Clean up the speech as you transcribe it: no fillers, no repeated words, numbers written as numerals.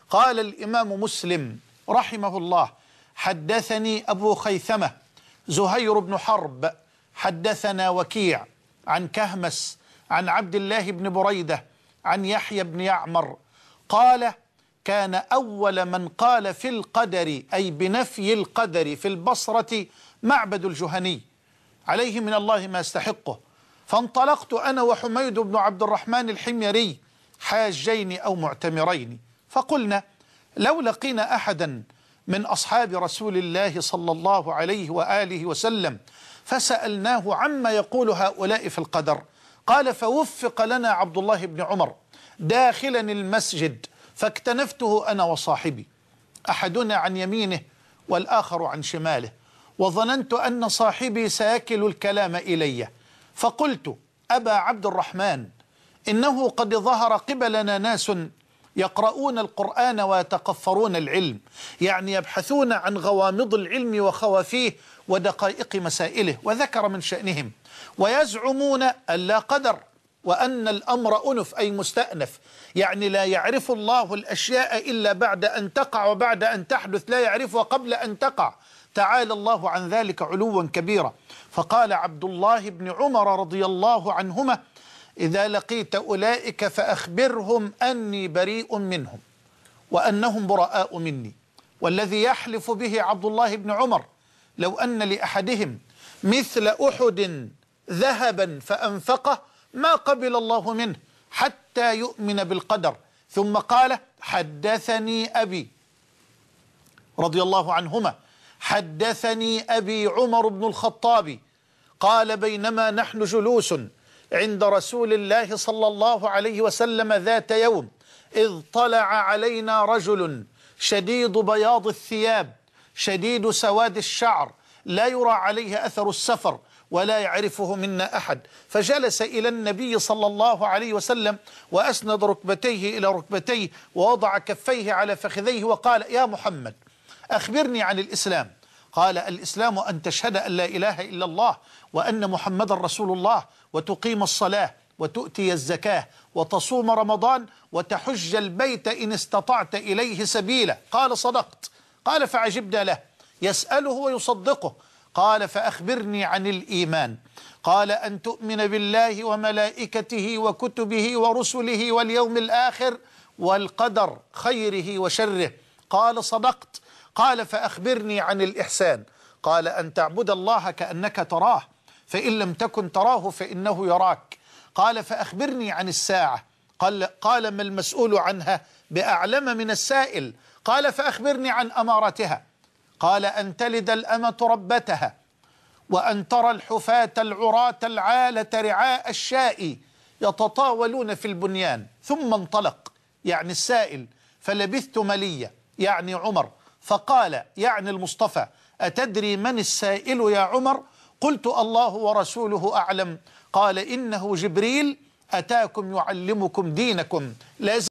قال الإمام مسلم رحمه الله: حدثني أبو خيثمة زهير بن حرب حدثنا وكيع عن كهمس عن عبد الله بن بريدة عن يحيى بن يعمر قال: كان أول من قال في القدر، أي بنفي القدر، في البصرة معبد الجهني عليه من الله ما يستحقه. فانطلقت أنا وحميد بن عبد الرحمن الحميري حاجين أو معتمرين، فقلنا: لو لقينا أحدا من أصحاب رسول الله صلى الله عليه وآله وسلم فسألناه عما يقول هؤلاء في القدر. قال: فوفق لنا عبد الله بن عمر داخلا المسجد فاكتنفته أنا وصاحبي، أحدنا عن يمينه والآخر عن شماله، وظننت أن صاحبي سيكل الكلام إلي، فقلت: أبا عبد الرحمن، إنه قد ظهر قبلنا ناس يقرؤون القرآن ويتقفرون العلم، يعني يبحثون عن غوامض العلم وخوافيه ودقائق مسائله، وذكر من شأنهم، ويزعمون أن لا قدر، وأن الأمر أنف أي مستأنف، يعني لا يعرف الله الأشياء إلا بعد أن تقع وبعد أن تحدث، لا يعرفها قبل أن تقع، تعالى الله عن ذلك علوا كبيرا. فقال عبد الله بن عمر رضي الله عنهما: إذا لقيت أولئك فأخبرهم أني بريء منهم وأنهم براء مني. والذي يحلف به عبد الله بن عمر: لو أن لأحدهم مثل أحد ذهبا فأنفقه ما قبل الله منه حتى يؤمن بالقدر. ثم قال: حدثني أبي رضي الله عنهما، حدثني أبي عمر بن الخطاب قال: بينما نحن جلوس عند رسول الله صلى الله عليه وسلم ذات يوم، إذ طلع علينا رجل شديد بياض الثياب شديد سواد الشعر، لا يرى عليه أثر السفر ولا يعرفه منا أحد، فجلس إلى النبي صلى الله عليه وسلم وأسند ركبتيه إلى ركبتيه ووضع كفيه على فخذيه وقال: يا محمد، أخبرني عن الإسلام. قال: الإسلام أن تشهد أن لا إله إلا الله وأن محمد رسول الله، وتقيم الصلاة، وتؤتي الزكاة، وتصوم رمضان، وتحج البيت إن استطعت إليه سبيلا. قال: صدقت. قال: فعجبنا له، يسأله ويصدقه. قال: فأخبرني عن الإيمان. قال: أن تؤمن بالله وملائكته وكتبه ورسله واليوم الآخر والقدر خيره وشره. قال: صدقت. قال: فأخبرني عن الإحسان. قال: أن تعبد الله كأنك تراه، فإن لم تكن تراه فإنه يراك. قال: فأخبرني عن الساعة. قال: ما المسؤول عنها بأعلم من السائل. قال: فأخبرني عن أمارتها. قال: أن تلد الأمة ربتها، وأن ترى الحفاة العراة العالة رعاء الشاء يتطاولون في البنيان. ثم انطلق، يعني السائل، فلبثت مليا، يعني عمر، فقال، يعني المصطفى: أتدري من السائل يا عمر؟ قلت: الله ورسوله أعلم. قال: إنه جبريل أتاكم يعلمكم دينكم.